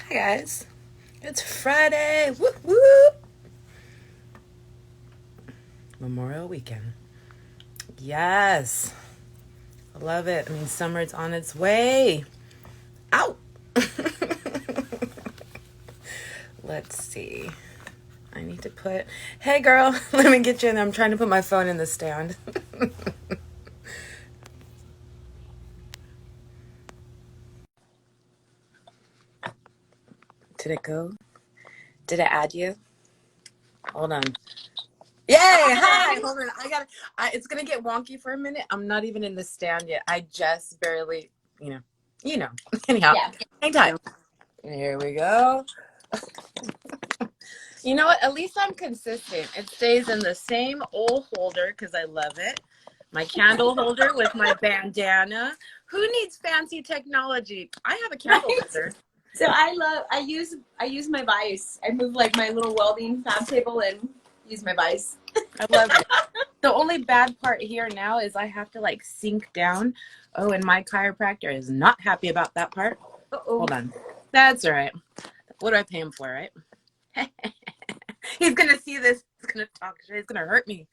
Hi guys, it's Friday. Whoop whoop! Memorial Weekend. Yes, I love it. I mean, summer's on its way. Out. Let's see. I need to put. Hey girl, let me get you in there. I'm trying to put my phone in the stand. Did it go? Did it add you? Hold on. Yay! Hi. Hold on. It's gonna get wonky for a minute. I'm not even in the stand yet. I just barely, you know, you know. Anyhow, Yeah. hang tight. Here we go. You know what? At least I'm consistent. It stays in the same old holder because I love it. My candle holder with my bandana. Who needs fancy technology? I have a candle Right. holder. So I use my vise. I move like my little welding fab table and use my vise. I love it. The only bad part here now is I have to like sink down. Oh, and my chiropractor is not happy about that part. Uh-oh. Hold on. That's all right. What do I pay him for, right? He's going to see this. He's going to talk shit. He's going to hurt me.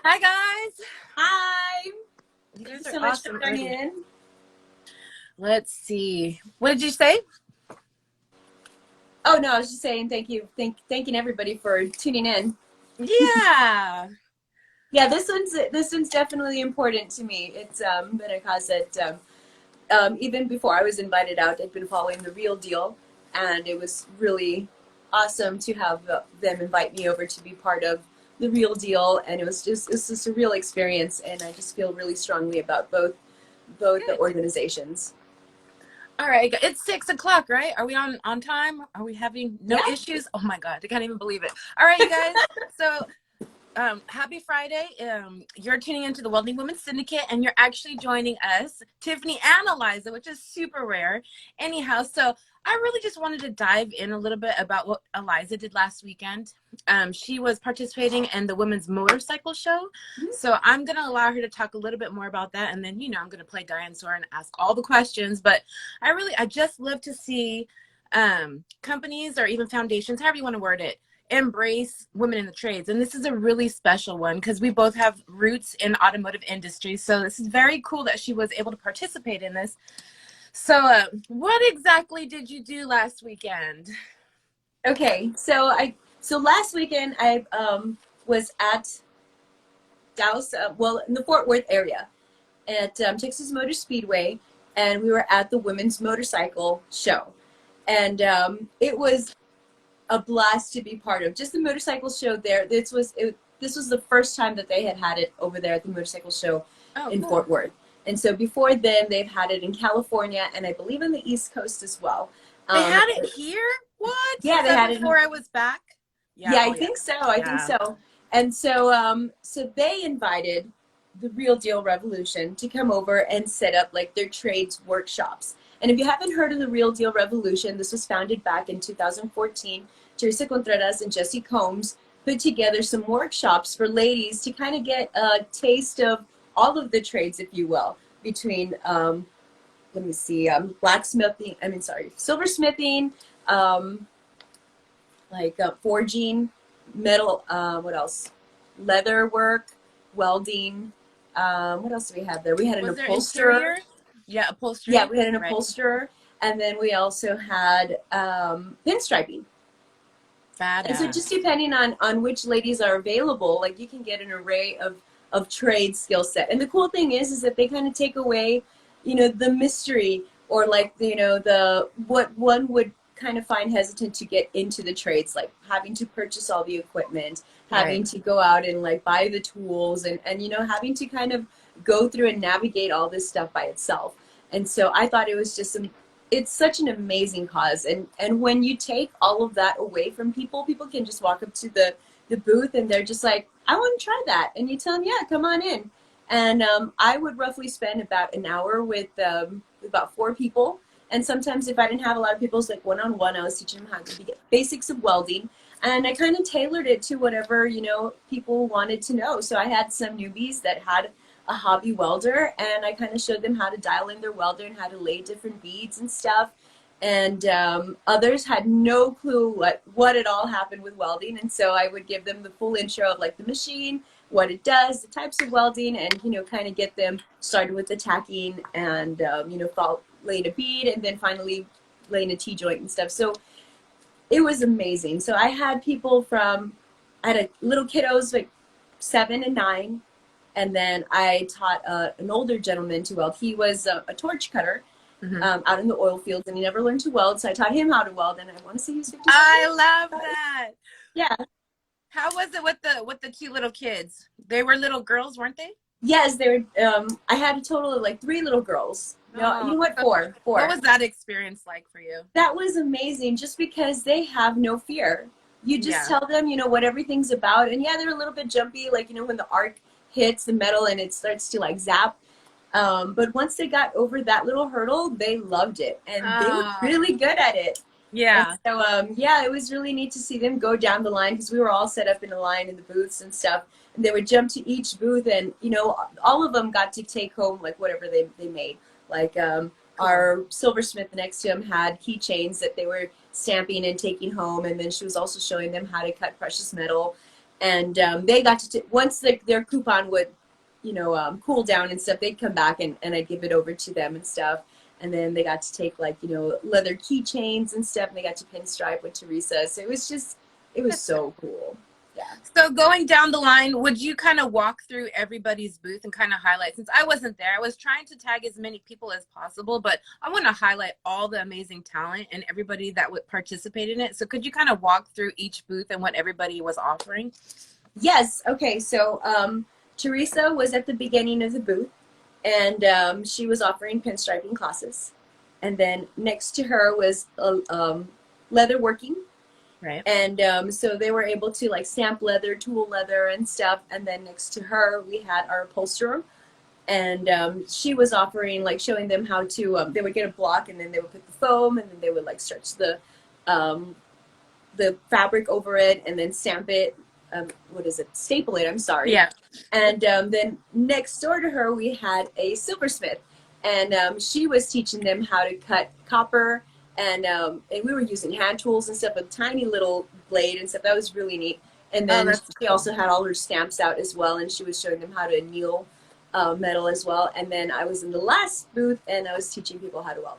Hi, guys. Hi. You Thank you guys so are much for awesome. tuning in. Let's see. What did you say? Oh no, I was just saying thank you. Thanking everybody for tuning in. Yeah. Yeah, this one's definitely important to me. It's been a cause that even before I was invited out, I'd been following the Real Deal, and it was really awesome to have them invite me over to be part of the Real Deal, and it's just a real experience, and I just feel really strongly about both the organizations. All right. It's 6 o'clock, right? Are we on time? Are we having no Yeah. issues? Oh my God. I can't even believe it. All right, you guys. So happy Friday. You're tuning into the Welding Women Syndicate, and you're actually joining us, Tiffany and Eliza, which is super rare. Anyhow, so I really just wanted to dive in a little bit about what Eliza did last weekend. She was participating in the women's motorcycle show. So I'm going to allow her to talk a little bit more about that. And then, I'm going to play dinosaur and ask all the questions. But I just love to see companies or even foundations, however you want to word it, embrace women in the trades. And this is a really special one because we both have roots in automotive industry. So this is very cool that she was able to participate in this. So what exactly did you do last weekend? Okay, so last weekend I was at Dallas, well, in the Fort Worth area at Texas Motor Speedway, and we were at the women's motorcycle show, and it was a blast to be part of. Just the motorcycle show there. This was the first time that they had it over there at the motorcycle show Oh, in cool. Fort Worth. And so before then, they've had it in California and I believe on the East Coast as well. They had it here? What? Yeah, Was they that had it. before I was back? Yeah, Yeah, oh I yeah. think so. I think Yeah. so. And so they invited the Real Deal Revolution to come over and set up like their trades workshops. And if you haven't heard of the Real Deal Revolution, this was founded back in 2014. Teresa Contreras and Jesse Combs put together some workshops for ladies to kind of get a taste of all of the trades, if you will, between let me see, blacksmithing. I mean, sorry, silversmithing, um, like forging, metal, what else? Leather work, welding. What else do we have there? We had an Was there upholsterer. interior? Yeah, Yeah, upholstery. we had an Right. upholsterer. And then we also had pinstriping. And so just Badass. depending on which ladies are available, like you can get an array of trade skill set. And the cool thing is that they kind of take away, the mystery or like, the what one would kind of find hesitant to get into the trades, like having to purchase all the equipment, Right. having to go out and like buy the tools and having to kind of go through and navigate all this stuff by itself. And so I thought it was just it's such an amazing cause, and when you take all of that away from people can just walk up to the booth and they're just like, I want to try that, and you tell them, yeah, come on in. And I would roughly spend about an hour with about four people, and sometimes if I didn't have a lot of people, it's like one-on-one. I was teaching them how to get basics of welding, and I kind of tailored it to whatever people wanted to know. So I had some newbies that had a hobby welder, and I kind of showed them how to dial in their welder and how to lay different beads and stuff. and others had no clue what it all happened with welding. And so I would give them the full intro of like the machine, what it does, the types of welding, and kind of get them started with the tacking and laying a bead, and then finally laying a T-joint and stuff. So it was amazing. So I had people from, I had a little kiddos like 7 and 9, and then I taught an older gentleman to weld. He was a torch cutter out in the oil fields, and he never learned to weld. So I taught him how to weld, and I want to say he was 50. I love that. Yeah. How was it with the cute little kids? They were little girls, weren't they? Yes, they were. I had a total of like 3 little girls. No, you know what? Four. What was that experience like for you? That was amazing, just because they have no fear. You just tell them, what everything's about, and yeah, they're a little bit jumpy, like when the arc hits the metal and it starts to like zap. But once they got over that little hurdle, they loved it, and they were really good at it. Yeah. And so, yeah, it was really neat to see them go down the line, because we were all set up in a line in the booths and stuff. And they would jump to each booth, and, all of them got to take home, like, whatever they made. Like, our silversmith next to him had keychains that they were stamping and taking home. And then she was also showing them how to cut precious metal. And they got to, once their coupon would, cool down and stuff, they'd come back and I'd give it over to them and stuff. And then they got to take like, leather keychains and stuff, and they got to pinstripe with Teresa. So it was so cool. Yeah. So going down the line, would you kind of walk through everybody's booth and kind of highlight, since I wasn't there, I was trying to tag as many people as possible, but I want to highlight all the amazing talent and everybody that would participate in it. So could you kind of walk through each booth and what everybody was offering? Yes. Okay. So Teresa was at the beginning of the booth, and she was offering pinstriping classes. And then next to her was leather working. Right. And so they were able to like stamp leather, tool leather and stuff. And then next to her, we had our upholsterer. And she was offering, like showing them how to, they would get a block, and then they would put the foam, and then they would like stretch the fabric over it, and then stamp it. Staple it, I'm sorry. Yeah. And then next door to her, we had a silversmith, and she was teaching them how to cut copper, and we were using hand tools and stuff, a tiny little blade and stuff. That was really neat. And then she also had all her stamps out as well, and she was showing them how to anneal metal as well. And then I was in the last booth, and I was teaching people how to weld.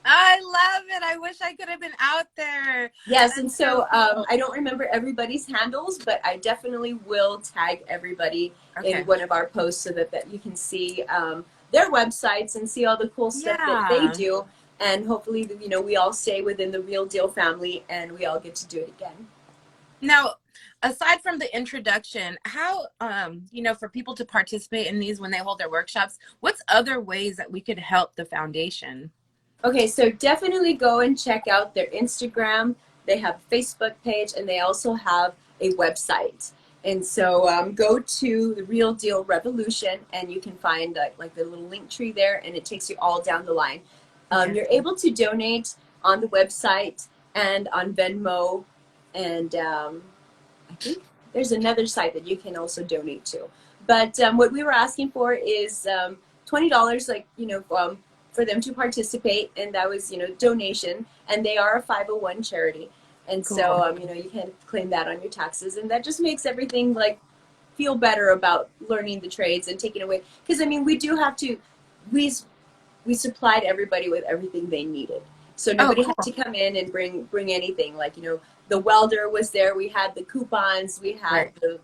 I love it. I wish I could have been out there. Yes, and so I don't remember everybody's handles, but I definitely will tag everybody in one of our posts, so that you can see their websites and see all the cool stuff that they do. And hopefully, we all stay within the Real Deal family, and we all get to do it again. Now, aside from the introduction, how, for people to participate in these when they hold their workshops, what's other ways that we could help the foundation? Okay, so definitely go and check out their Instagram. They have a Facebook page, and they also have a website. And so go to the Real Deal Revolution, and you can find like the little link tree there, and it takes you all down the line. You're able to donate on the website and on Venmo, and I think there's another site that you can also donate to. But what we were asking for is $20, for them to participate, and that was, donation, and they are a 501 charity. And so, you can claim that on your taxes, and that just makes everything like feel better about learning the trades and taking away. Because we do have to, we supplied everybody with everything they needed. So nobody had to come in and bring anything. Like, the welder was there. We had the coupons. We had the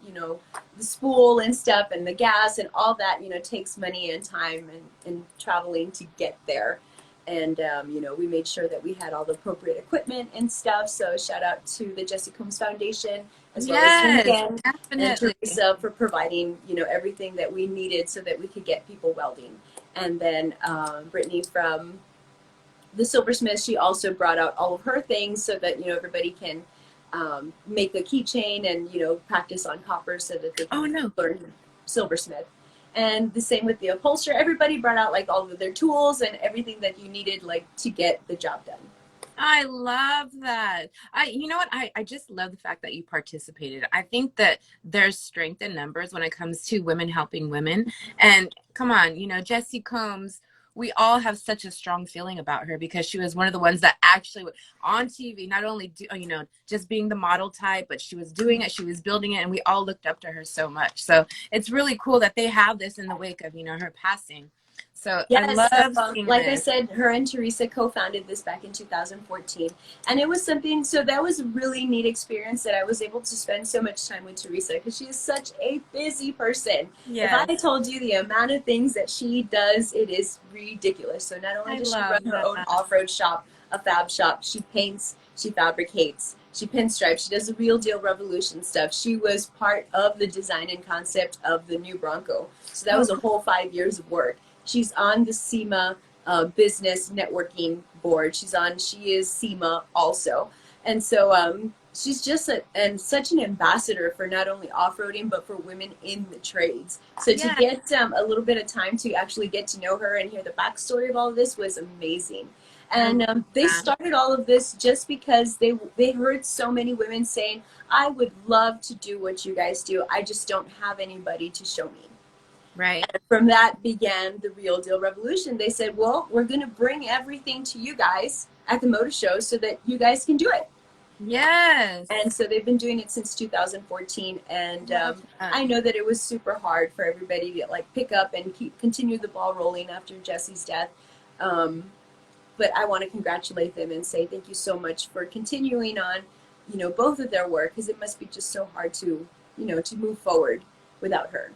spool and stuff, and the gas and all that. Takes money and time and traveling to get there. And we made sure that we had all the appropriate equipment and stuff. So shout out to the Jesse Combs Foundation, as well as Lincoln and Teresa for providing everything that we needed so that we could get people welding. And then Brittany from the silversmith, she also brought out all of her things so that everybody can make a keychain and practice on copper so that they can learn silversmith. And the same with the upholsterer. Everybody brought out like all of their tools and everything that you needed like to get the job done. I love that. I just love the fact that you participated. I think that there's strength in numbers when it comes to women helping women. And come on, Jesse Combs we all have such a strong feeling about her because she was one of the ones that actually on TV, not only do, you know, just being the model type, but she was doing it, she was building it, and we all looked up to her so much. So it's really cool that they have this in the wake of, you know, her passing. So I Yes, so love seeing like I this. said, her and Teresa co-founded this back in 2014, and it was something. So that was a really neat experience that I was able to spend so much time with Teresa because she is such a busy person. If I Yes, told you the amount of things that she does, it is ridiculous. So not only I does she run love her own that. off-road shop, a fab shop, she paints, she fabricates, she pinstripes, she does the Real Deal Revolution stuff. She was part of the design and concept of the new Bronco. So that Oh, was a whole 5 years of work. She's on the SEMA business networking board. She is SEMA also. And so she's just and such an ambassador for not only off-roading, but for women in the trades. So to yeah. get a little bit of time to actually get to know her and hear the backstory of all of this was amazing. I love And they that. started all of this just because they heard so many women saying, I would love to do what you guys do. I just don't have anybody to show me. Right. From that began the Real Deal Revolution. They said, well, we're going to bring everything to you guys at the motor show so that you guys can do it. Yes. And so they've been doing it since 2014. And Love that. I know that it was super hard for everybody to like pick up and continue the ball rolling after Jesse's death. Um, but I want to congratulate them and say thank you so much for continuing on, you know, both of their work, because it must be just so hard to, you know, to move forward without her.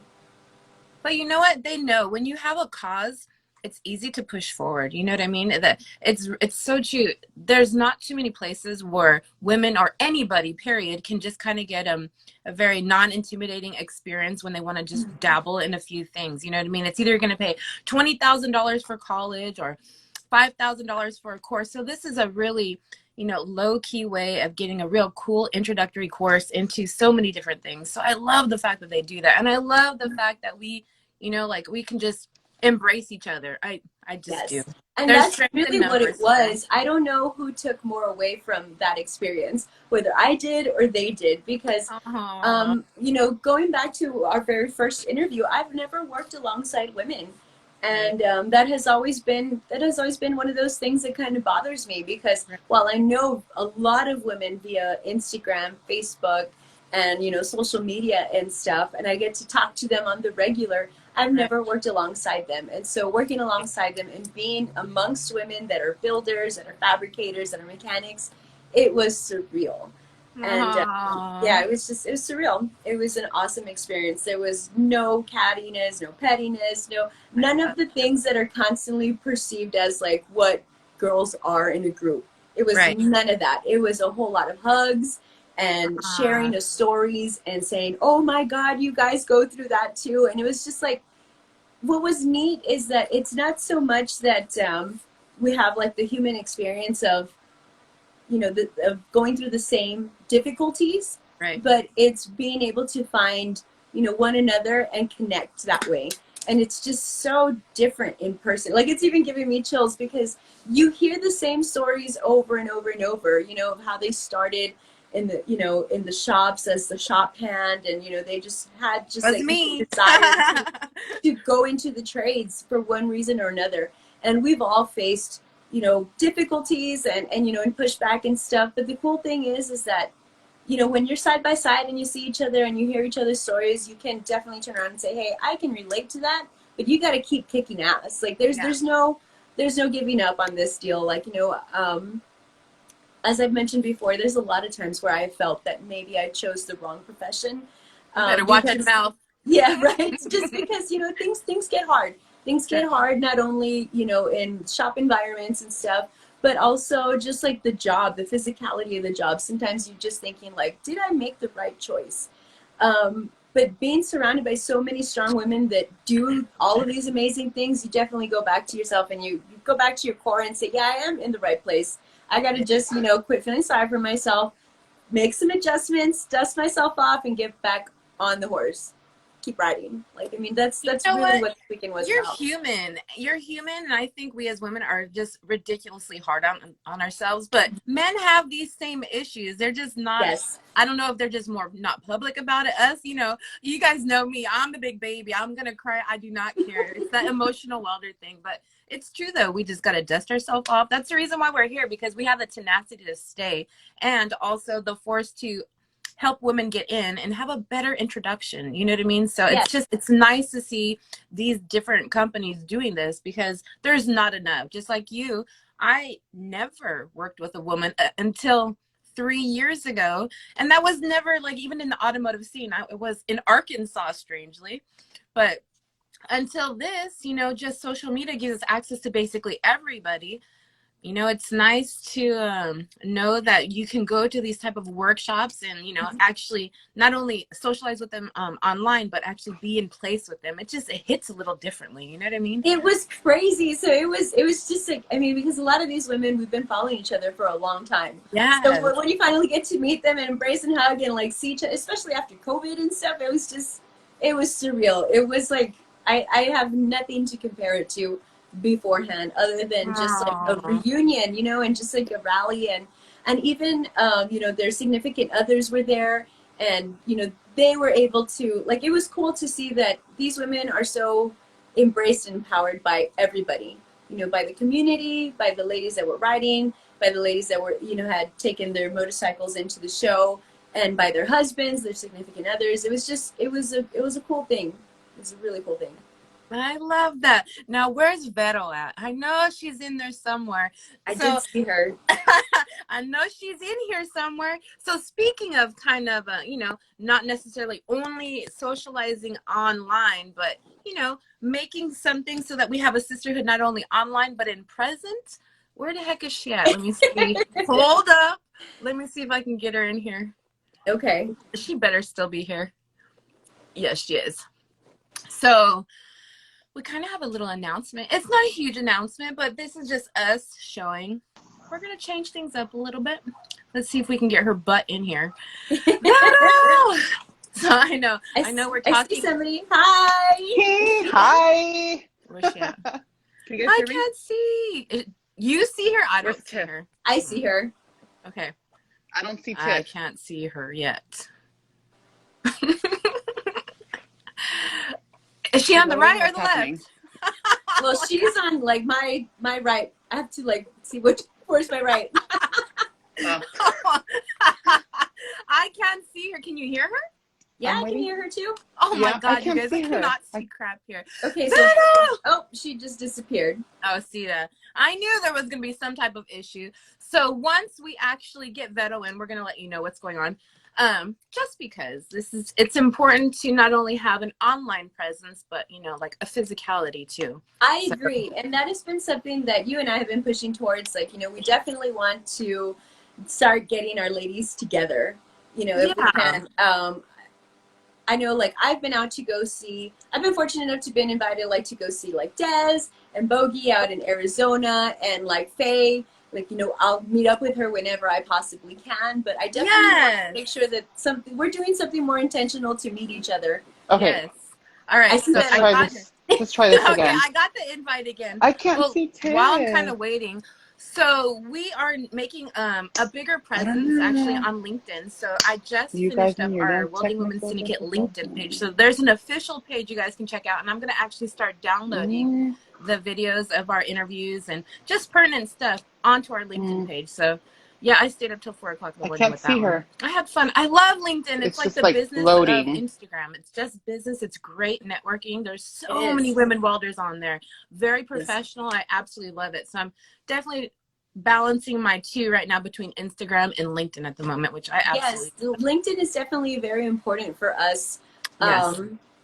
But you know what? They know when you have a cause, it's easy to push forward. You know what I mean? That it's so true. There's not too many places where women or anybody, period, can just kind of get a very non-intimidating experience when they want to just dabble in a few things. You know what I mean? It's either going to pay $20,000 for college or $5,000 for a course. So this is a really, you know, low key way of getting a real cool introductory course into so many different things. So I love the fact that they do that. And I love the fact that we, you know, like we can just embrace each other. I just do. Yes. And There's that's strength in really what it numbers here. was. I don't know who took more away from that experience, whether I did or they did, because, Oh, you know, going back to our very first interview, I've never worked alongside women. right, And that has always been one of those things that kind of bothers me because right, while I know a lot of women via Instagram, Facebook, and you know social media and stuff, and I get to talk to them on the regular, I've right. never worked alongside them. And so working alongside them and being amongst women that are builders, that are fabricators, that are mechanics, it was surreal. And yeah, Oh, it was surreal. It was an awesome experience. There was no cattiness, no pettiness, I none of love the things that are constantly perceived as like what girls are in a group. It was right. none of that. It was a whole lot of hugs and sharing Ah, the stories and saying, oh my God, you guys go through that too. And it was just like, what was neat is that it's not so much that we have like the human experience of, you know, of going through the same difficulties, right. but it's being able to find, you know, one another and connect that way. And it's just so different in person. Like it's even giving me chills because you hear the same stories over and over and over, you know, of how they started in the, you know, in the shops as the shop hand, and you know they just had just Was like me. desire to go into the trades for one reason or another. And we've all faced, you know, difficulties and you know, and pushback and stuff. But the cool thing is that, you know, when you're side by side and you see each other and you hear each other's stories, you can definitely turn around and say, hey, I can relate to that, but you got to keep kicking ass. Like Yeah. there's no giving up on this deal. Like, you know, as I've mentioned before, there's a lot of times where I felt that maybe I chose the wrong profession, You better watch your because mouth. yeah, right. Just because, you know, things get hard. Things Right. get hard not only, you know, in shop environments and stuff, but also just like the job, the physicality of the job. Sometimes you're just thinking like, did I make the right choice? But being surrounded by so many strong women that do all of these amazing things, you definitely go back to yourself and you go back to your core and say, yeah, I am in the right place. I got to just, you know, quit feeling sorry for myself, make some adjustments, dust myself off, and get back on the horse. Keep riding. Like, I mean, You that's know really what? what the weekend was You're about. human. You're human, and I think we as women are just ridiculously hard on ourselves. But men have these same issues. They're just not. Yes. I don't know if they're just more not public about it. Us, you know, you guys know me. I'm the big baby. I'm gonna cry. I do not care. It's that emotional welder thing. But It's true though. We just got to dust ourselves off. That's the reason why we're here, because we have the tenacity to stay, and also the force to help women get in and have a better introduction. You know what I mean? So Yeah. it's nice to see these different companies doing this, because there's not enough. Just like you, I never worked with a woman until 3 years ago, and that was never like even in the automotive scene. It was in Arkansas, strangely, but until this, just social media gives us access to basically everybody. It's nice to know that you can go to these type of workshops and, actually not only socialize with them online, but actually be in place with them. It hits a little differently. You know what I mean? It was crazy. So it was just like, I mean, because a lot of these women, we've been following each other for a long time. Yeah. So when you finally get to meet them and embrace and hug and like see each other, especially after COVID and stuff, it was surreal. It was like, I have nothing to compare it to beforehand other than just like a reunion, and just like a rally, and even their significant others were there, and they were able to, like, it was cool to see that these women are so embraced and empowered by everybody, by the community, by the ladies that were riding, by the ladies that were had taken their motorcycles into the show, and by their husbands, their significant others. It was a cool thing. It's a really cool thing. I love that. Now, where's Vero at? I know she's in there somewhere. I did see her. I know she's in here somewhere. So speaking of kind of, not necessarily only socializing online, but, making something so that we have a sisterhood not only online, but in present. Where the heck is she at? Let me see. Hold up. Let me see if I can get her in here. Okay. She better still be here. Yes, she is. So we kind of have a little announcement. It's not a huge announcement, but this is just us showing. We're going to change things up a little bit. Let's see if we can get her butt in here. So I know we're talking. I see somebody. Hi. Hey, hi. Where's she at? Can you guys I hear me? can't see. You see her? I don't Where's see Tiff? her. I see her. Okay. I don't see Tiff. I can't see her yet. Is she on the right or the left? Well, she's on like my right. I have to like see where's my right. I can't see her. Can you hear her? Yeah, I can hear her too. Oh my Yeah, God, you guys! I her. cannot see crap here. Okay, so she just disappeared. Oh, see that? I knew there was gonna be some type of issue. So once we actually get Vero in, we're gonna let you know what's going on. Just because it's important to not only have an online presence, but like a physicality too. I agree, and that has been something that you and I have been pushing towards. Like, we definitely want to start getting our ladies together. If we can. I know, like, I've been fortunate enough to been invited, like, to go see, like, Des and Bogey out in Arizona, and, like, Faye. Like, I'll meet up with her whenever I possibly can, but I definitely want to make sure that we're doing something more intentional to meet each other. Okay. Yes. All right. Let's try this again. I got the invite again. I can't see Tiff. While I'm kind of waiting. So we are making a bigger presence actually on LinkedIn. So I just finished up our Welding Women Syndicate LinkedIn page. So there's an official page you guys can check out, and I'm going to actually start downloading the videos of our interviews and just pertinent stuff onto our LinkedIn page. So yeah, I stayed up till 4 o'clock in the morning with that one. I had fun. I love LinkedIn. It's like the business of Instagram. It's just business. It's great networking. There's so many women welders on there. Very professional. I absolutely love it. So I'm definitely balancing my two right now between Instagram and LinkedIn at the moment, which I absolutely do. LinkedIn is definitely very important for us.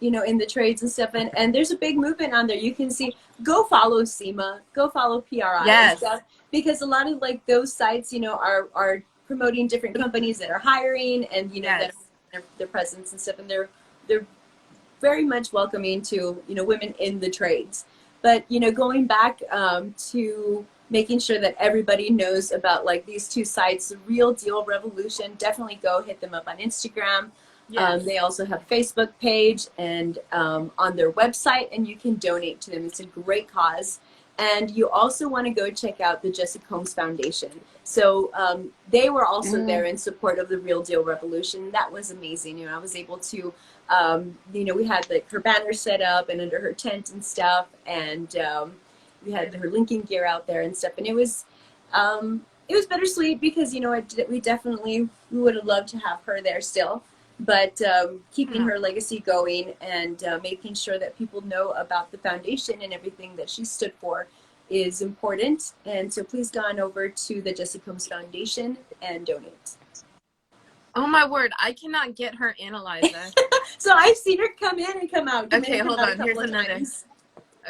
In the trades and stuff, and there's a big movement on there. You can see, go follow SEMA, go follow PRI and stuff, because a lot of like those sites, are promoting different companies that are hiring, and that their presence and stuff, and they're very much welcoming to women in the trades. But going back to making sure that everybody knows about like these two sites, The Real Deal Revolution, definitely go hit them up on Instagram. They also have a Facebook page and on their website, and you can donate to them. It's a great cause. And you also want to go check out the Jessica Holmes Foundation. So they were also there in support of the Real Deal Revolution. That was amazing. I was able to, we had like her banner set up and under her tent and stuff. And we had her linking gear out there and stuff, and it was bittersweet because, you know, we would have loved to have her there still, but keeping her legacy going and making sure that people know about the foundation and everything that she stood for is important. And so please go on over to the Jesse Combs Foundation and donate. Oh my word, I cannot get her in, Eliza. So I've seen her come in and come out. Okay, hold on. Here's another.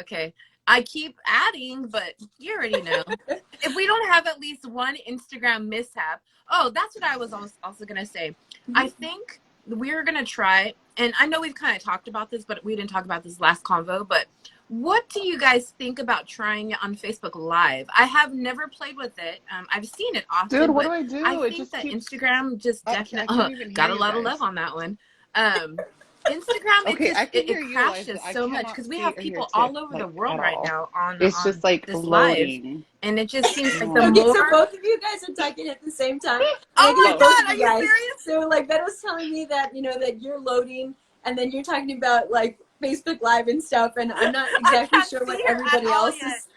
Okay. I keep adding, but you already know. If we don't have at least one Instagram mishap. Oh, that's what I was also going to say. I think we're going to try, and I know we've kind of talked about this, but we didn't talk about this last convo, but what do you guys think about trying it on Facebook Live? I have never played with it. I've seen it often. Dude, what do I do? I It think just that keeps... Instagram just definitely got a lot of love on that one. Instagram, it crashes so much because we have people all over the world right now on it's just like this loading live, and it just seems like the Okay, more... so both of you guys are talking at the same time. Oh my God, are you serious? So like Ben was telling me that, you know, that you're loading and then you're talking about like Facebook Live and stuff, and I'm not exactly sure what everybody else is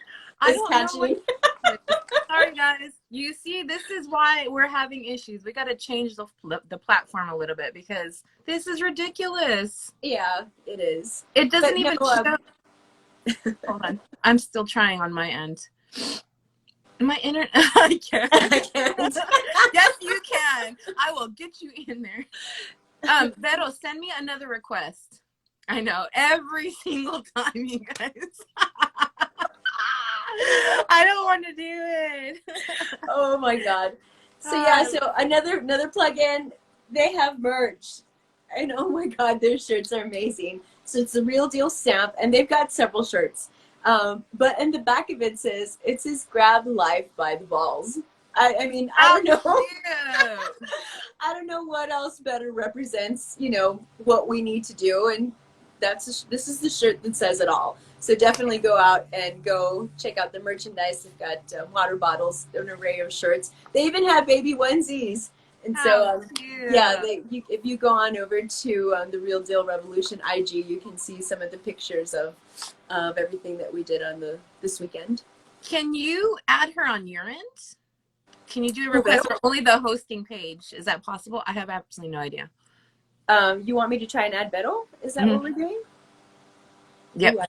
catching. Sorry guys, you see, this is why we're having issues. We got to change the platform a little bit because this is ridiculous. Yeah, it is. It doesn't even show. Hold on, I'm still trying on my end. My internet, I can't. Yes, you can. I will get you in there. Vero, send me another request. I know, every single time, you guys. I don't want to do it. Oh my God. So yeah, so another plug-in, they have merch. And oh my God, their shirts are amazing. So it's the Real Deal stamp, and they've got several shirts. But in the back of it says grab life by the balls. I mean, I don't know. I don't know what else better represents, you know, what we need to do, and this is the shirt that says it all. So definitely go out and go check out the merchandise. They've got water bottles, an array of shirts. They even have baby onesies. And so, yeah, if you go on over to the Real Deal Revolution IG, you can see some of the pictures of everything that we did on this weekend. Can you add her on your end? Can you do a request for only the hosting page? Is that possible? I have absolutely no idea. You want me to try and add Beto? Is that what we're doing? Yep. Ooh,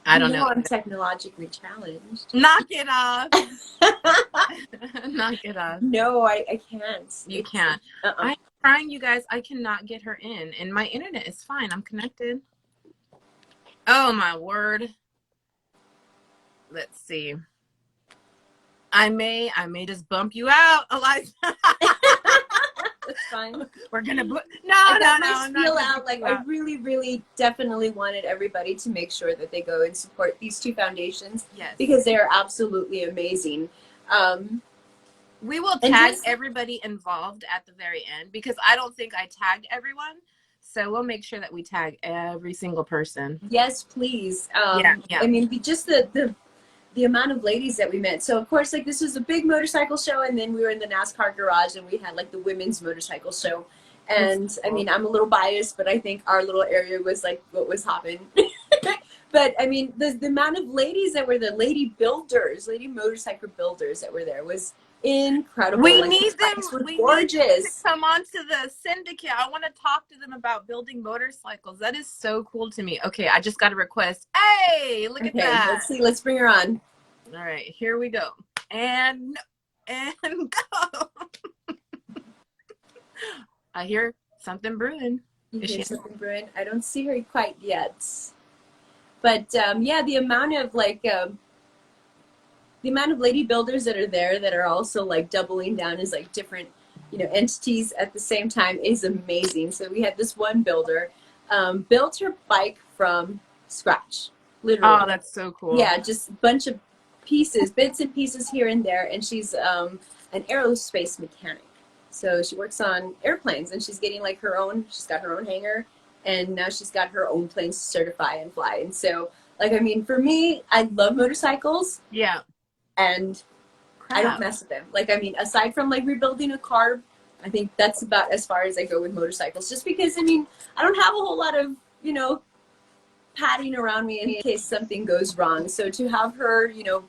I don't know. I'm technologically challenged. Knock it off. Knock it off. No, I can't. You can't. I'm trying, you guys. I cannot get her in, and my internet is fine. I'm connected. Oh my word. Let's see. I may just bump you out, Eliza. That's fine. We're gonna no. I really, really, definitely wanted everybody to make sure that they go and support these two foundations. Yes. Because they are absolutely amazing. We will tag everybody involved at the very end because I don't think I tagged everyone. So we'll make sure that we tag every single person. Yes, please. Yeah. I mean, just the amount of ladies that we met. So of course, like, this was a big motorcycle show, and then we were in the NASCAR garage and we had like the women's motorcycle show. And I mean, I'm a little biased, but I think our little area was like what was hopping. But I mean, the amount of ladies that were the lady motorcycle builders that were there was incredible. We like, need them. We gorgeous. Need them to come on to the syndicate. I want to talk to them about building motorcycles. That is so cool to me. Okay, I just got a request. Hey, look at that. Let's see. Let's bring her on. All right, here we go. And go. I hear something brewing. Something brewing? I don't see her quite yet. But yeah, the amount of lady builders that are there that are also like doubling down as like different, you know, entities at the same time is amazing. So we had this one builder built her bike from scratch, literally. Oh, that's so cool. Yeah, just a bunch of pieces, bits and pieces here and there. And she's an aerospace mechanic. So she works on airplanes, and she's getting like she's got her own hangar, and now she's got her own planes to certify and fly. And so, like, I mean, for me, I love motorcycles. Yeah. And I don't mess with them. Like, I mean, aside from like rebuilding a car, I think that's about as far as I go with motorcycles. Just because, I mean, I don't have a whole lot of, you know, padding around me in case something goes wrong. So to have her, you know,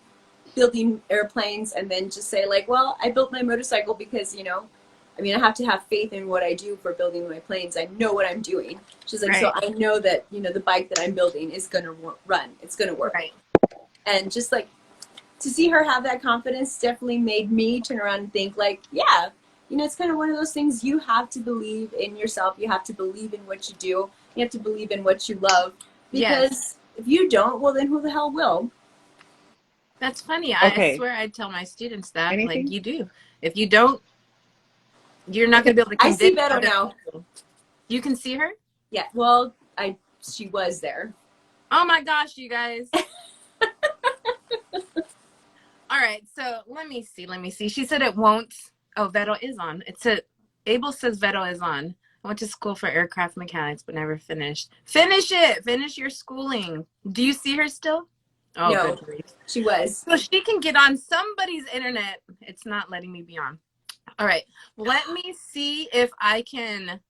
building airplanes and then just say like, well, I built my motorcycle because, you know, I mean, I have to have faith in what I do for building my planes. I know what I'm doing. She's like, so I know that, you know, the bike that I'm building is going to run. It's going to work. Right. And just like to see her have that confidence definitely made me turn around and think like, yeah, you know, it's kind of one of those things. You have to believe in yourself. You have to believe in what you do. You have to believe in what you love. Because if you don't, well, then who the hell will? That's funny. Okay. I swear I tell my students that. Anything? Like, you do. If you don't, you're not going to be able to convince I see Vero other now. people. You can see her? Yeah, well, she was there. Oh my gosh, you guys. All right, so let me see. She said it won't. Oh, Vero is on. Abel says Vero is on. I went to school for aircraft mechanics, but never finished. Finish it. Finish your schooling. Do you see her still? Oh, No, good grief. she was. So she can get on somebody's internet. It's not letting me be on. All right, let me see if I can.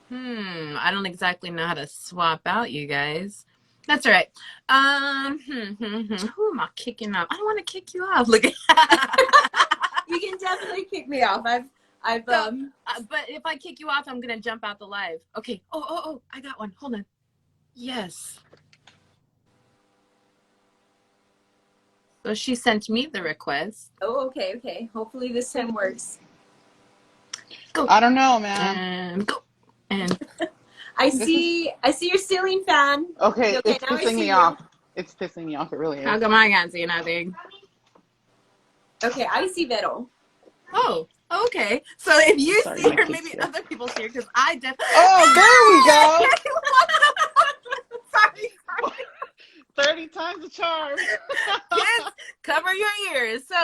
I don't exactly know how to swap out you guys. That's all right. Who am I kicking off? I don't want to kick you off. Look at You can definitely kick me off. but if I kick you off, I'm gonna jump out the live. Okay. Oh, I got one. Hold on. Yes. So she sent me the request. Oh, okay. Hopefully this time works. Go. I don't know, man. And go. And I see your ceiling fan. Okay, Okay, it's now I pissing see me you. off. It's pissing me off. It really is. how come I can't see nothing? Okay, I see Vero. Oh, okay. So if you Sorry, see my her, kid's maybe here. other people see her because I definitely. Oh, Sorry. there we go. 30 times the charm. Kids, cover your ears. So,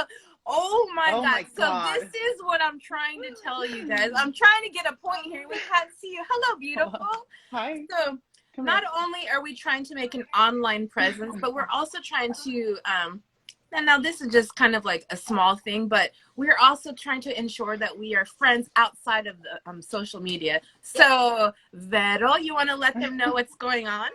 oh my Oh God. my God. So this is what I'm trying to tell you guys. I'm trying to get a point here. We can't see you. Hello, beautiful. Hi. So Come not here. only are we trying to make an online presence, but we're also trying to and now this is just kind of like a small thing, but we're also trying to ensure that we are friends outside of the social media. So Vero, you want to let them know what's going on?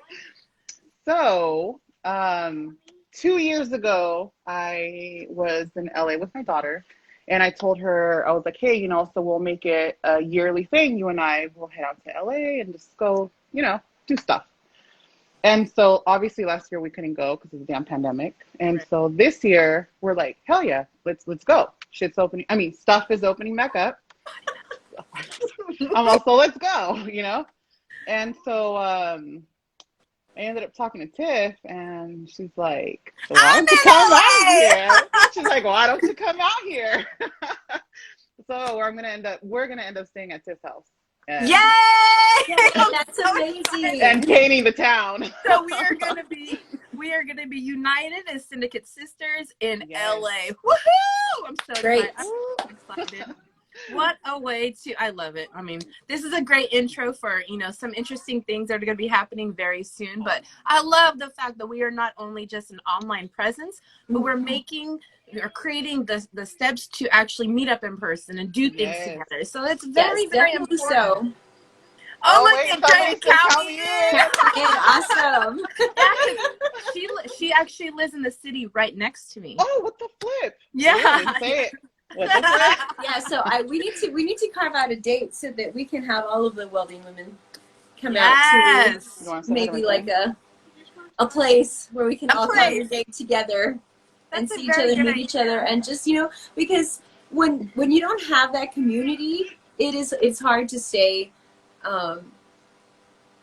So, 2 years ago, I was in LA with my daughter, and I told her, I was like, hey, you know, so we'll make it a yearly thing. You and I will head out to LA and just go, you know, do stuff. And so obviously last year we couldn't go because of the damn pandemic. And so this year we're like, hell yeah, let's go. Shit's opening. I mean, stuff is opening back up. I'm also, let's go, you know? And so, I ended up talking to Tiff, and she's like, why don't you come out here? She's like, why don't you come out here? So we're gonna end up staying at Tiff's house. And, Yay! That's amazing. and painting the town. So we are gonna be united as Syndicate Sisters in LA. Woohoo! I'm so Great. excited. I'm excited. What a way to, I love it. I mean, this is a great intro for, you know, some interesting things that are going to be happening very soon. But I love the fact that we are not only just an online presence, but we're creating the steps to actually meet up in person and do things together. So it's very, very definitely important. So. Oh, look, wait, at trying to count me in. Awesome. Yeah, 'cause she actually lives in the city right next to me. Oh, what the flip? Yeah. Say it. What the flip? Yeah, so we need to carve out a date so that we can have all of the welding women come out Yes. to maybe like a place where we can all congregate together and see each other, meet each other, and just, you know, because when you don't have that community, it's hard to stay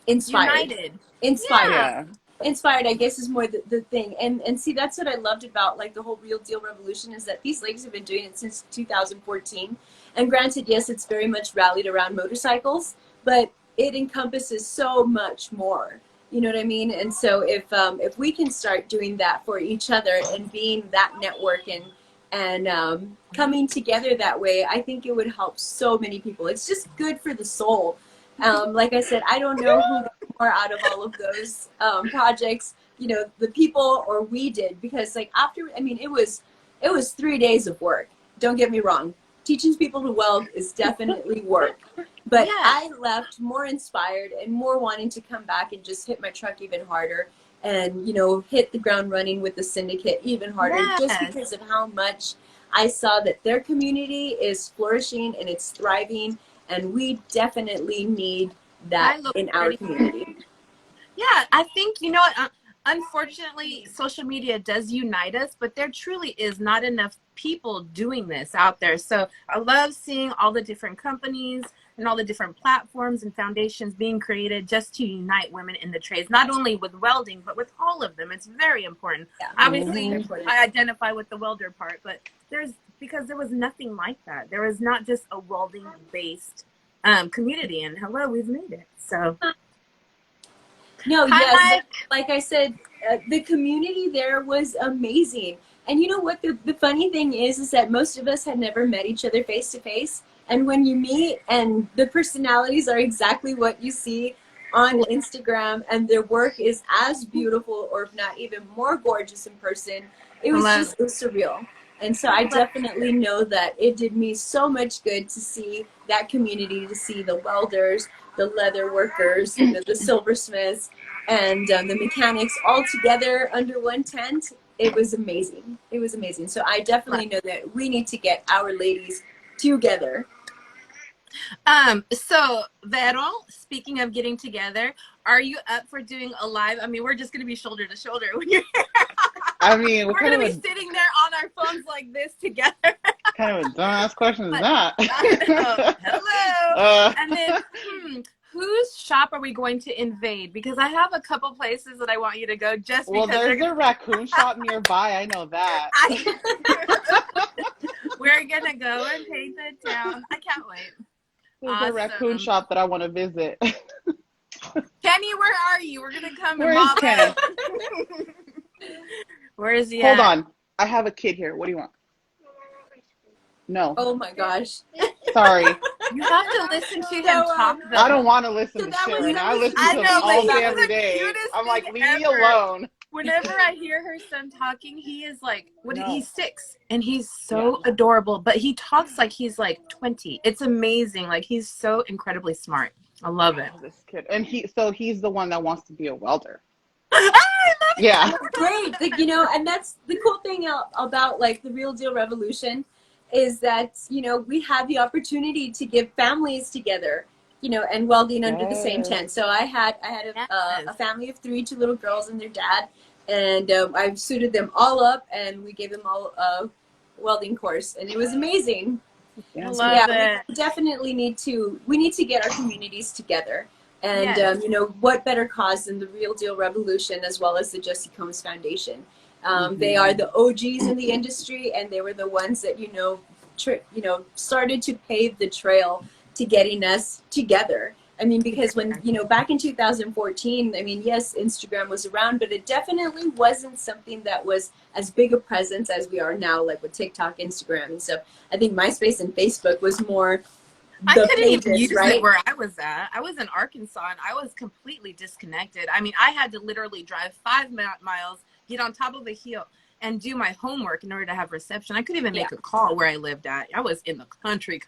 inspired. Inspired. Yeah. Inspired, I guess, is more the thing. And see, that's what I loved about like the whole Real Deal Revolution, is that these ladies have been doing it since 2014. And granted, yes, it's very much rallied around motorcycles, but it encompasses so much more. You know what I mean? And so if we can start doing that for each other and being that network and coming together that way, I think it would help so many people. It's just good for the soul. Like I said, I don't know who more out of all of those projects, you know, the people or we did, because like after, I mean, it was 3 days of work. Don't get me wrong. Teaching people to weld is definitely work, But Yes. I left more inspired and more wanting to come back and just hit my truck even harder and, you know, hit the ground running with the syndicate even harder, just Yes. because of how much I saw that their community is flourishing and it's thriving, and we definitely need Hi, that little in our birdie. community. Yeah, I think, you know what? Unfortunately, social media does unite us, but there truly is not enough people doing this out there. So I love seeing all the different companies and all the different platforms and foundations being created just to unite women in the trades, not only with welding, but with all of them. It's very important. Yeah, Obviously, very important. I identify with the welder part, but because there was nothing like that. There was not just a welding based community, and hello, we've made it. So No, hi, yes, Mike. like I said, the community there was amazing. And you know what? The funny thing is that most of us had never met each other face to face. And when you meet and the personalities are exactly what you see on Instagram, and their work is as beautiful, or if not even more gorgeous in person, it was Hello. just, it was surreal. And so I definitely know that it did me so much good to see that community, to see the welders, the leather workers, you know, the silversmiths, and the mechanics all together under one tent. It was amazing. It was amazing. So I definitely know that we need to get our ladies together. So Vero, speaking of getting together, are you up for doing a live? I mean, we're just gonna be shoulder to shoulder when you're I mean, what we're kind gonna of be a sitting there on our phones like this together. kind of a dumbass question is But that? I know. Hello. uh, And then whose shop are we going to invade? Because I have a couple places that I want you to go just well, because there's a raccoon shop nearby. I know that. we're gonna go and paint the town. I can't wait. There's a raccoon Awesome. shop that I want to visit. Kenny, where are you? We're gonna come Where and is mob Kenny? up. Where is he Hold at? on. I have a kid here. What do you want? No. Oh my gosh. Sorry. You have to listen to him So, talk though. I don't want to listen So to that shit was- right that now. I was listen I to him know, but all he's day, the every day. cutest I'm like, thing leave me ever. alone. Whenever I hear her son talking, he is like, No. he's 6 and he's so adorable, but he talks like he's like 20. It's amazing. Like he's so incredibly smart. I love it. Oh, this kid. And he's the one that wants to be a welder. I love it. Yeah. Great. You know, and that's the cool thing about like the Real Deal Revolution, is that, you know, we have the opportunity to give families together, you know, and welding under the same tent. So I had a family of 3, 2 little girls and their dad, and I suited them all up, and we gave them all a welding course, and it was amazing. I Yeah. love Yeah, it. we definitely need to get our communities together. And, Yes. you know, what better cause than the Real Deal Revolution, as well as the Jesse Combs Foundation. They are the OGs in the industry, and they were the ones that, you know, started to pave the trail to getting us together. I mean, because when, you know, back in 2014, I mean, yes, Instagram was around, but it definitely wasn't something that was as big a presence as we are now, like with TikTok, Instagram, and stuff. I think MySpace and Facebook was more I the couldn't even pages, use right? it where I was at. I was in Arkansas and I was completely disconnected. I mean, I had to literally drive 5 miles, get on top of a hill, and do my homework in order to have reception. I couldn't even make a call where I lived at. I was in the country.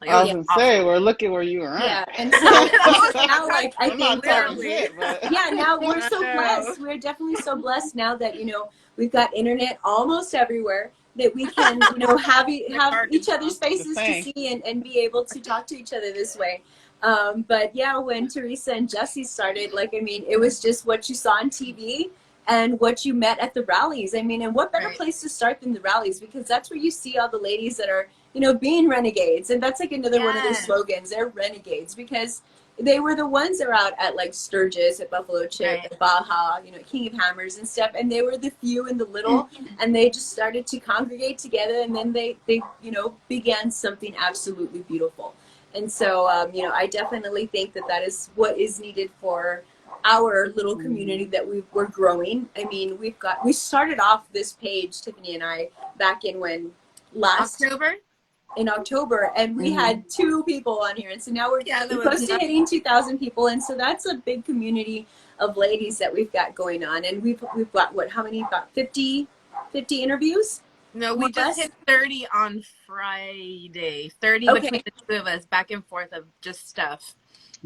Like, I was gonna say, we're looking where you were Yeah, at. and so now, like, I I'm not think talking shit, but yeah, now we're so blessed. We're definitely so blessed now that, you know, we've got internet almost everywhere, that we can, you know, have each other's faces to see and be able to talk to each other this way. But yeah, when Teresa and Jesse started, like, I mean, it was just what you saw on TV and what you met at the rallies. I mean, and what better place to start than the rallies, because that's where you see all the ladies that are, you know, being renegades. And that's like another one of their slogans. They're renegades because they were the ones that were out at like Sturgis, at Buffalo Chip, at Baja, you know, King of Hammers and stuff. And they were the few and the little, and they just started to congregate together. And then they you know, began something absolutely beautiful. And so, you know, I definitely think that that is what is needed for our little community that we're growing. I mean, we started off this page, Tiffany and I, back in in October, and we had 2 people on here, and so now we're close to hitting 2,000 people, and so that's a big community of ladies that we've got going on, and we've got how many? About 50 interviews. No, we More or just less? hit 30 on Friday. 30 between Okay. the two of us, back and forth of just stuff.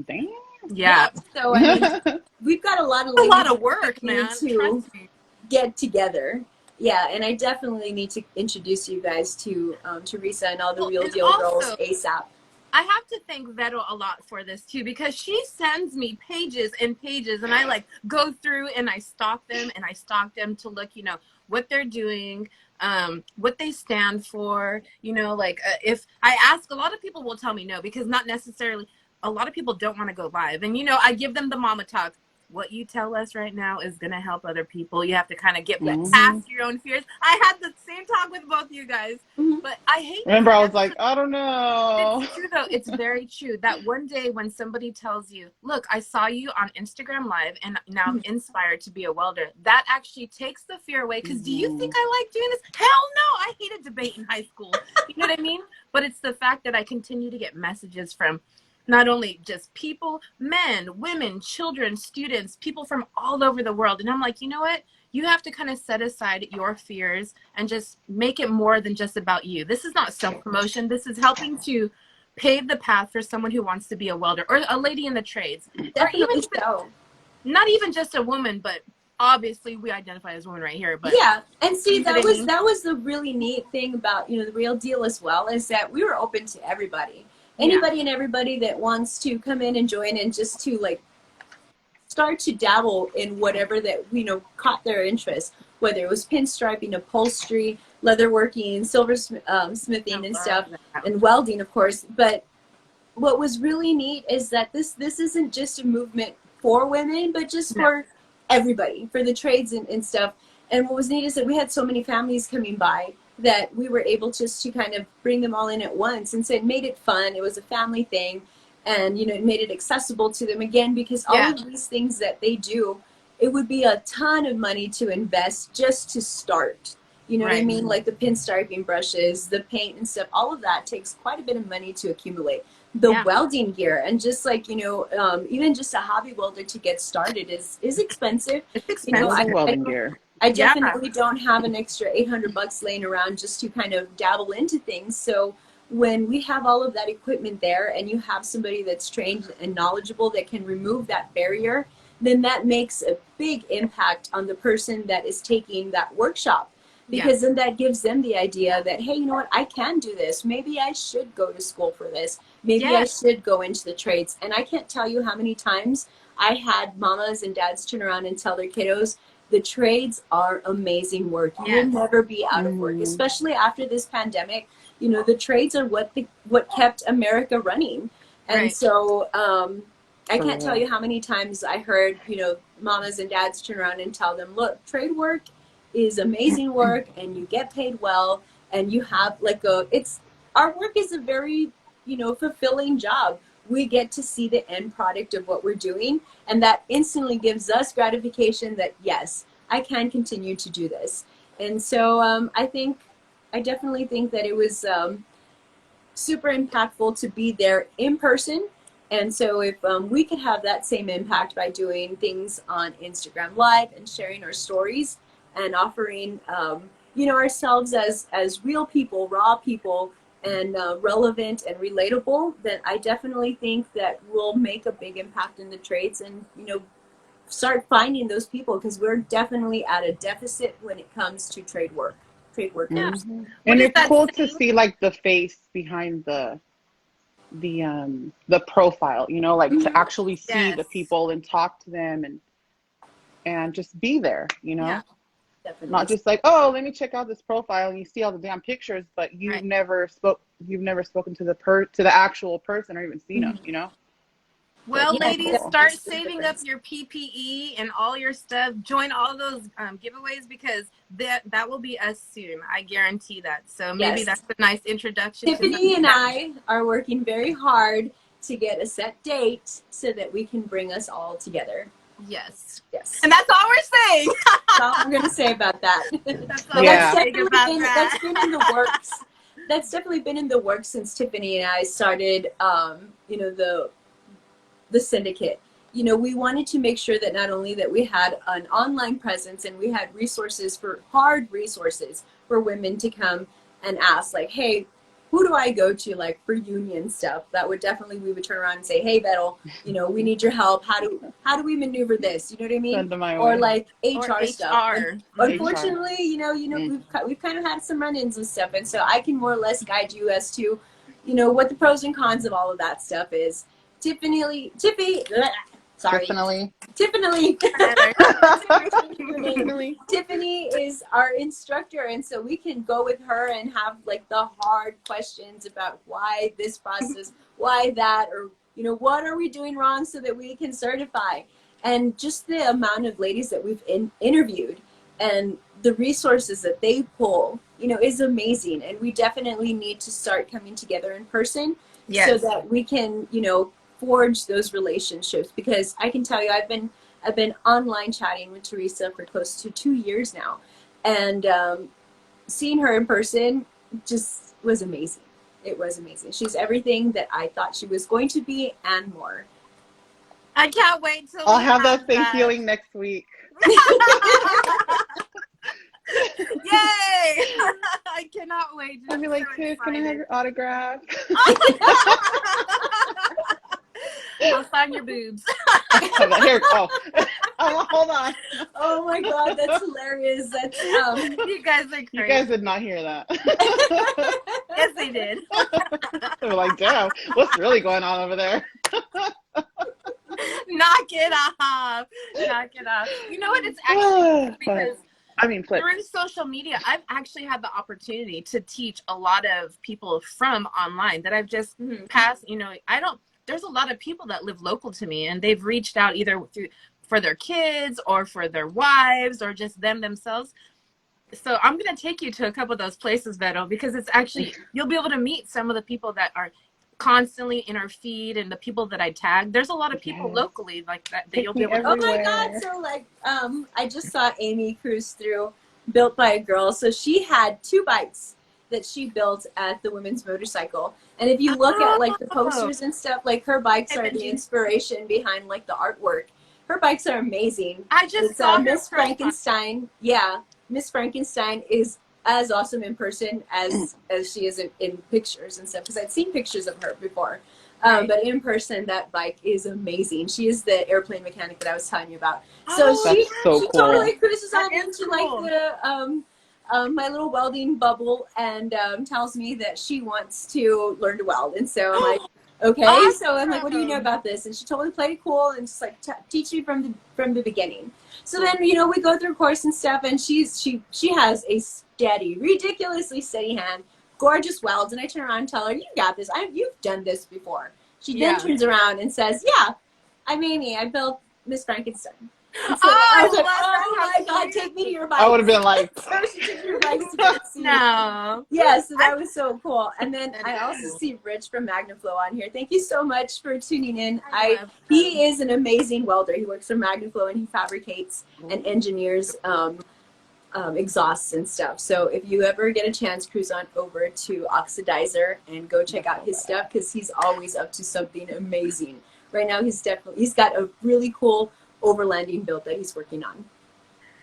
Damn. Yeah. Yeah. So I mean, we've got a lot of A lot ladies of work, that need man. to Trust me. get together. Yeah, and I definitely need to introduce you guys to Teresa and all the Well, Real and Deal girls also, ASAP. I have to thank Vero a lot for this too, because she sends me pages and pages, and I like go through and I stalk them and I stalk them to look, what they're doing, what they stand for, like if I ask, a lot of people will tell me no, because not necessarily, a lot of people don't want to go live. And, I give them the mama talk. What you tell us right now is going to help other people. You have to kind of get Yes. Mhm. past your own fears. I had the same talk with both you guys, Mhm. but I hate Remember, I was this. like, I don't It's know. true though. It's very true that one day when somebody tells you, look, I saw you on Instagram Live and now I'm inspired to be a welder, that actually takes the fear away. Because do you think Mhm. I like doing this? Hell no. I hated debate in high school. You know what I mean? But it's the fact that I continue to get messages from not only just people, men, women, children, students, people from all over the world. And I'm like, you know what? You have to kind of set aside your fears and just make it more than just about you. This is not self-promotion. This is helping to pave the path for someone who wants to be a welder or a lady in the trades, or even Definitely so. not even just a woman, but obviously we identify as women right here. But Yeah, and see you know what I mean? that was the really neat thing about the Real Deal as well, is that we were open to everybody, Yeah. anybody and everybody that wants to come in and join and just to like start to dabble in whatever that caught their interest, whether it was pinstriping, upholstery, leatherworking, smithing, and stuff, and welding, of course. But what was really neat is that this isn't just a movement for women, but just No. for everybody, for the trades and stuff. And what was neat is that we had so many families coming by that we were able just to kind of bring them all in at once, and so it made it fun. It was a family thing, and it made it accessible to them again, because all Yeah. of these things that they do, it would be a ton of money to invest just to start. You know what I Right. mean? Like the pinstriping brushes, the paint and stuff, all of that takes quite a bit of money to accumulate. The Yeah. welding gear, and just like even just a hobby welder to get started is expensive. It's All I, the expensive. I welding don't gear. I Yeah. definitely don't have an extra $800 laying around just to kind of dabble into things. So when we have all of that equipment there, and you have somebody that's trained and knowledgeable that can remove that barrier, then that makes a big impact on the person that is taking that workshop. Yeah. Because then that gives them the idea that, hey, you know what, I can do this. Maybe I should go to school for this. Maybe I Yes. should go into the trades. And I can't tell you how many times I had mamas and dads turn around and tell their kiddos, the trades are amazing work. You Yes. will never be out of work, Mhm. especially after this pandemic. The trades are what kept America running. And Right. so I For can't tell real. you how many times I heard, mamas and dads turn around and tell them, look, trade work is amazing work, and you get paid well, and you have like our work is a very, fulfilling job. We get to see the end product of what we're doing, and that instantly gives us gratification that, yes, I can continue to do this. And so I definitely think that it was super impactful to be there in person. And so if we could have that same impact by doing things on Instagram Live and sharing our stories and offering, ourselves as real people, raw people, and relevant and relatable, then I definitely think that we'll make a big impact in the trades, and start finding those people, because we're definitely at a deficit when it comes to trade Yeah. workers. Mhm. What And is it's that cool to saying? see like the face behind the profile, like to Mhm. actually see the Yes. people and talk to them and just be there, Yeah. not Definitely. just like, oh, let me check out this profile and you see all the damn pictures, but Right. you've never spoken to the actual person or even seen them, Mhm. Well, Yeah, ladies, cool. definitely start makes a saving up difference. your PPE and all your stuff. Join all those giveaways, because that will be us soon. I guarantee that. So maybe Yes. that's a nice introduction to Tiffany something and that. I are working very hard to get a set date so that we can bring us all together. Yes. Yes. And that's all we're saying. That's all I'm going to say about that. That's But all we're that's Yeah. saying definitely about been that. in the works. That's definitely been in the works since Tiffany and I started, the syndicate. We wanted to make sure that not only that we had an online presence and we had resources, for hard resources for women to come and ask, like, hey, who do I go to, like, for union stuff? That would definitely, we would turn around and say, hey, Vettel, you know, we need your help. How do we maneuver this? You know what I mean? Send them my Or way. like Or HR stuff. HR. Unfortunately, you know, we've kind of had some run-ins with stuff, and so I can more or less guide you as to, you know, what the pros and cons of all of that stuff is. Tiffany, Definitely. Tiffany is our instructor, and so we can go with her and have like the hard questions about why this process, why that, or, you know, what are we doing wrong so that we can certify. And just the amount of ladies that we've interviewed and the resources that they pull, you know, is amazing. And we definitely need to start coming together in person so that we can, you know, forge those relationships. Because I can tell you, I've been online chatting with Teresa for close to 2 years now, and seeing her in person just was amazing. It was amazing. She's everything that I thought she was going to be and more. I can't wait till I'll have that same feeling next week. Yay! I cannot wait. I'll be like, Tiff, can I have your autograph? I'll sign your boobs. Here, hold on. Oh my God, that's hilarious. That's you guys are crazy. You guys did not hear that. Yes, they did. They were like, damn, what's really going on over there? Knock it off. Knock it off. You know what? It's actually because through social media, I've actually had the opportunity to teach a lot of people from online that I've just passed. You know, there's a lot of people that live local to me, and they've reached out either for their kids or for their wives or just themselves. So I'm going to take you to a couple of those places, Vettel, because it's actually, you'll be able to meet some of the people that are constantly in our feed and the people that I tag. There's a lot of people locally like that you'll be able to. Oh my God. So like, I just saw Amy cruise through, built by a girl. So she had 2 bikes that she built at the Women's Motorcycle. And if you look at like the posters and stuff, like her bikes are the inspiration behind like the artwork. Her bikes are amazing. I just saw Miss Frankenstein. Yeah. Miss Frankenstein is as awesome in person as she is in pictures and stuff, because I'd seen pictures of her before. But in person, that bike is amazing. She is the airplane mechanic that I was telling you about. So she totally cruises on into like the my little welding bubble and tells me that she wants to learn to weld. And so I'm like, okay. Awesome. So I'm like, what do you know about this? And she totally played it cool and just like teach me from the beginning. So then, you know, we go through a course and stuff, and she has a steady, ridiculously steady hand, gorgeous welds. And I turn around and tell her, you got this. You've done this before. She then turns around and says, yeah, I'm Amy. I built Miss Frankenstein. So I was like, oh my God, take me to your bike. I would have been like, so she took your bikes to see. No. Yeah, so that was so cool. And then I also see Rich from MagnaFlow on here. Thank you so much for tuning in. He is an amazing welder. He works for MagnaFlow, and he fabricates and engineers exhausts and stuff. So if you ever get a chance, cruise on over to Oxidizer and go check out his stuff, because he's always up to something amazing. Right now, he's got a really cool overlanding build that he's working on.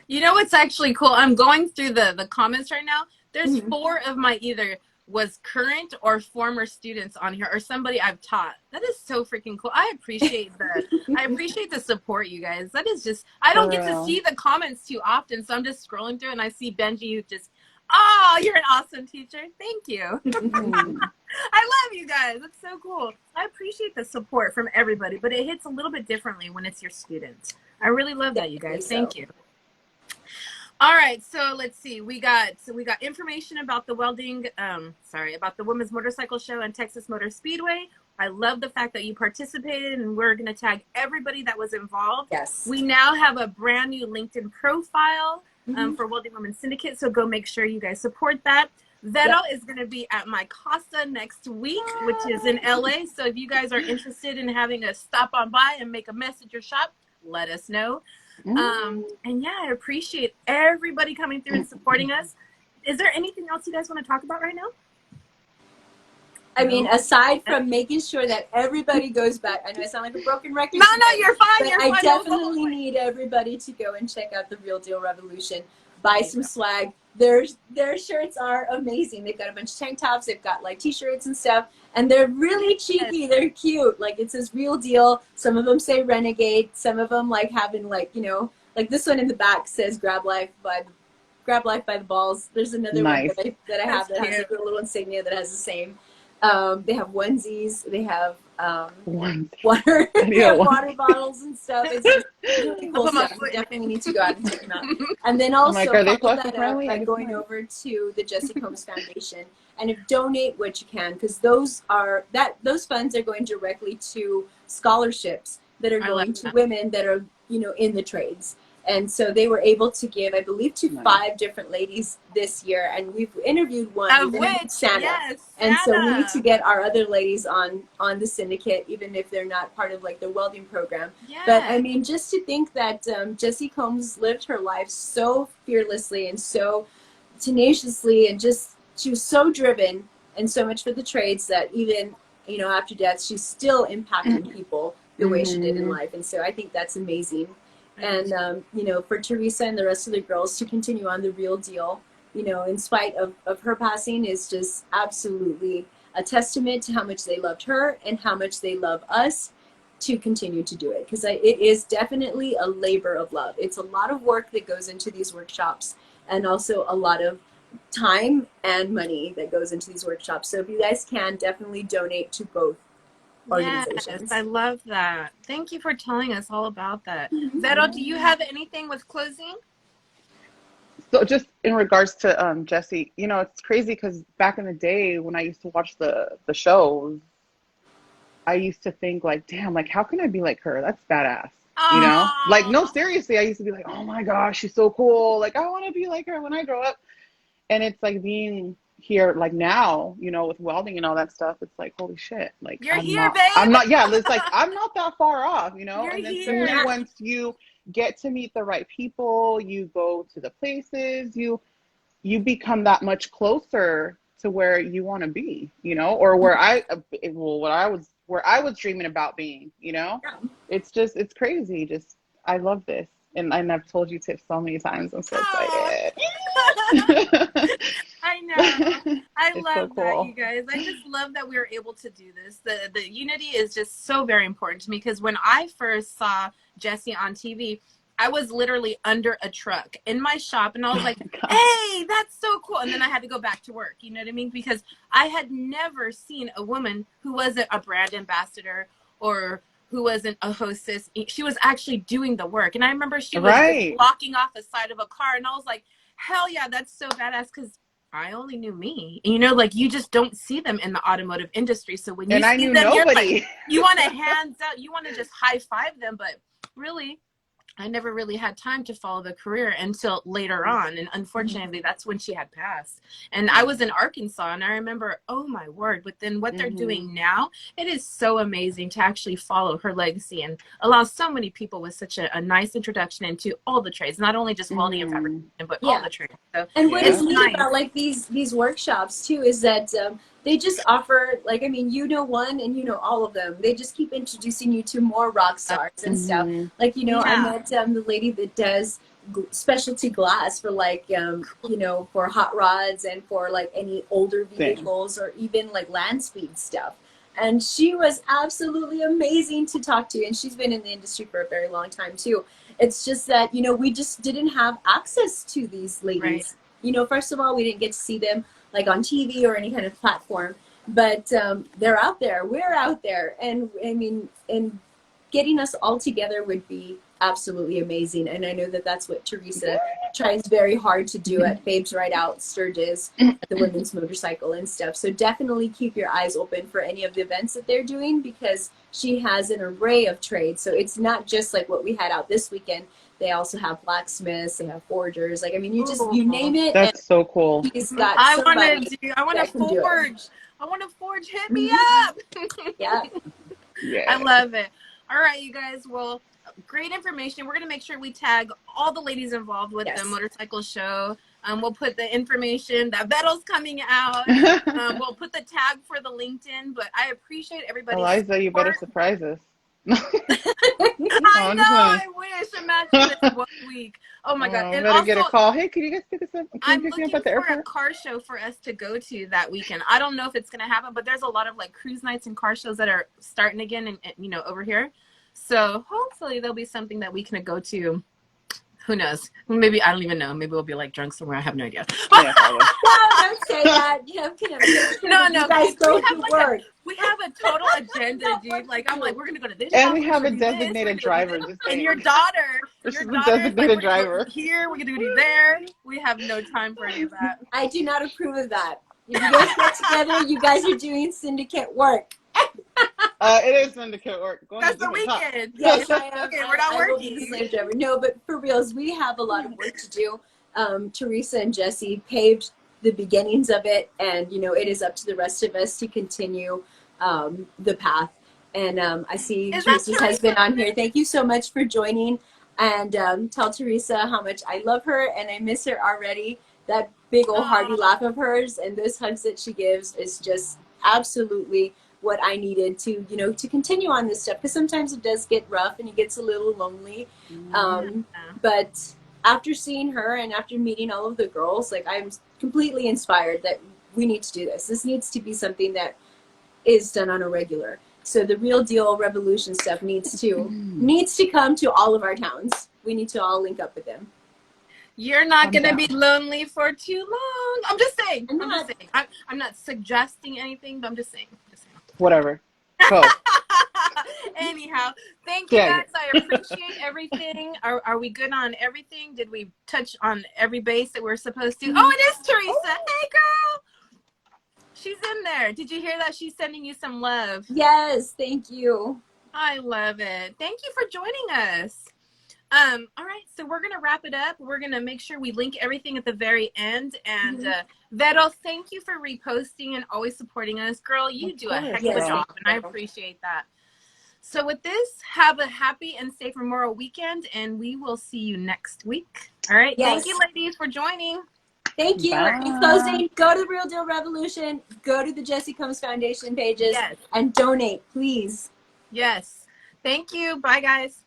You know what's actually cool? I'm going through the comments right now. There's 4 of my either was current or former students on here, or somebody I've taught. That is so freaking cool. I appreciate the support, you guys. That is just, I don't get to see the comments too often, so I'm just scrolling through and I see Benji who just, oh, you're an awesome teacher. Thank you. I love you guys. It's so cool. I appreciate the support from everybody, but it hits a little bit differently when it's your students. I really love that, you guys. Thank you. All right, so let's see. We got information about the about the Women's Motorcycle Show and Texas Motor Speedway. I love the fact that you participated, and we're going to tag everybody that was involved. Yes. We now have a brand new LinkedIn profile for Welding Women Syndicate, so go make sure you guys support that. Vettel is going to be at my Casa next week, which is in LA. So if you guys are interested in having a stop on by and make a mess at your shop, let us know. And yeah, I appreciate everybody coming through and supporting us. Is there anything else you guys want to talk about right now? I mean, aside from making sure that everybody goes back, I know I sound like a broken record. No, you're fine. But I definitely need everybody to go and check out the Real Deal Revolution. buy some swag. Their shirts are amazing. They've got a bunch of tank tops. They've got like t-shirts and stuff, and they're really cheeky. They're cute. Like it says real deal. Some of them say renegade. Some of them like having like, you know, like this one in the back says grab life by the balls. There's another one that I have that has like a little insignia that has the same. They have onesies. They have water bottles and stuff. It's just really cool stuff. You definitely need to go out and check them out. And then also follow that up by going over to the Jesse Combs Foundation and donate what you can, because those funds are going directly to scholarships that are going to women that are, you know, in the trades. And so they were able to give, I believe, to 5 different ladies this year, and we've interviewed one, Santa. Yes, and so we need to get our other ladies on the syndicate, even if they're not part of like the welding program. Yes. But I mean, just to think that Jessie Combs lived her life so fearlessly and so tenaciously, and just she was so driven and so much for the trades that even, you know, after death, she's still impacting people the way she did in life. And so I think that's amazing. And, you know, for Teresa and the rest of the girls to continue on the real deal, you know, in spite of her passing, is just absolutely a testament to how much they loved her and how much they love us to continue to do it. Because it is definitely a labor of love. It's a lot of work that goes into these workshops, and also a lot of time and money that goes into these workshops. So if you guys can, definitely donate to both organizations. Yes, I love that. Thank you for telling us all about that. Vero, do you have anything with closing? So just in regards to Jessie, you know, it's crazy because back in the day when I used to watch the shows, I used to think like, damn, like how can I be like her? That's badass. You know, like, no, seriously, I used to be like, oh my gosh, she's so cool. Like, I want to be like her when I grow up. And it's like being here, like now, you know, with welding and all that stuff, it's like, holy shit. Like, you're here, babe. I'm not, yeah, it's like, I'm not that far off, you know? You're and then here. especially once you get to meet the right people, you go to the places, you become that much closer to where you want to be, you know, or where where I was dreaming about being, you know. It's just, it's crazy. Just, I love this. And I've told you, Tiff, so many times. I'm so excited. I know. I love so cool. that, you guys. I just love that we were able to do this. The unity is just so very important to me, because when I first saw Jessie on TV, I was literally under a truck in my shop, and I was like, hey, that's so cool. And then I had to go back to work, you know what I mean? Because I had never seen a woman who wasn't a brand ambassador or who wasn't a hostess. She was actually doing the work. And I remember she was just blocking off the side of a car, and I was like, hell yeah, that's so badass, because I only knew me. And, you know, like, you just don't see them in the automotive industry. So when you see them, you're like, you want to hands out, you want to just high five them, but really, I never really had time to follow the career until later on. And unfortunately, that's when she had passed. And I was in Arkansas, and I remember, oh my word, but then what they're doing now, it is so amazing to actually follow her legacy and allow so many people with such a nice introduction into all the trades, not only just welding and fabrication, but all the trades. So, and what is neat about like these workshops too is that they just offer, like, I mean, you know one and you know all of them. They just keep introducing you to more rock stars and stuff. Like, you know, I met the lady that does specialty glass for like, you know, for hot rods and for like any older vehicles or even like land speed stuff. And she was absolutely amazing to talk to. And she's been in the industry for a very long time too. It's just that, you know, we just didn't have access to these ladies. You know, first of all, we didn't get to see them like on TV or any kind of platform, but they're out there, we're out there. And I mean, and getting us all together would be absolutely amazing. And I know that that's what Teresa tries very hard to do at Babes Ride Out, Sturgis, the women's motorcycle and stuff. So definitely keep your eyes open for any of the events that they're doing, because she has an array of trades. So it's not just like what we had out this weekend. They also have blacksmiths, they have forgers. Like, I mean, you name it. That's so cool. Got I want to forge. I want to forge. Hit me up. Yeah. I love it. All right, you guys. Well, great information. We're going to make sure we tag all the ladies involved with the motorcycle show. We'll put the information that Vero's coming out. We'll put the tag for the LinkedIn, but I appreciate everybody. Eliza, you better surprise us. I know. Honestly. I wish. Imagine this 1 week. Oh my God. Oh, And better get a also, call. Hey, can you guys pick us up? Can you I'm pick me up looking at the for a airport? car show for us to go to that weekend. I don't know if it's gonna happen, but there's a lot of like cruise nights and car shows that are starting again, and you know, over here. So hopefully there'll be something that we can go to. Who knows? Maybe I don't even know. Maybe we'll be like drunk somewhere. I have no idea. Yeah, probably. No, don't say that. You know, I'm gonna make sure No, that no, you guys kids. go to work. We have a total agenda, dude. Like I'm like, we're gonna go to this And shop. we We're have a gonna do this. We're designated gonna do driver, this. just And saying. This your is the daughter is like, designated we're gonna go driver. here. We're gonna do there. We have no time for any of that. I do not approve of that. If you guys get together, you guys are doing syndicate work. It is syndicate work. Going That's to the different top. weekend. Yes, I am. Okay, we're not I will be the working. slave driver. No, but for reals, we have a lot of work to do. Teresa and Jesse paved the beginnings of it, and you know it is up to the rest of us to continue the path. And I see Is that Teresa's husband Teresa? on here. Thank you so much for joining, and tell Teresa how much I love her and I miss her already. That big old hearty laugh of hers and those hugs that she gives is just absolutely what I needed to, you know, to continue on this stuff, because sometimes it does get rough and it gets a little lonely. But after seeing her and after meeting all of the girls, like I'm completely inspired that we need to do this. This needs to be something that is done on a regular. So the real deal revolution stuff needs to come to all of our towns. We need to all link up with them. You're not I'm gonna down. be lonely for too long. I'm just saying. I'm I'm not. just saying. I'm not suggesting anything, but I'm just saying. Whatever. Go. Anyhow, thank you Yeah. guys. I appreciate everything. Are we good on everything? Did we touch on every base that we're supposed to? Oh, it is Teresa. Hey, girl. She's in there. Did you hear that? She's sending you some love. Yes, thank you. I love it. Thank you for joining us. All right, so we're gonna wrap it up. We're gonna make sure we link everything at the very end. And Vero, thank you for reposting and always supporting us. Girl, you do a heck of a job, and I appreciate that. So with this, have a happy and safe Memorial weekend, and we will see you next week. All right, Thank you, ladies, for joining. Thank you. Bye. In closing, go to the Real Deal Revolution, go to the Jesse Combs Foundation pages, and donate, please. Yes. Thank you. Bye, guys.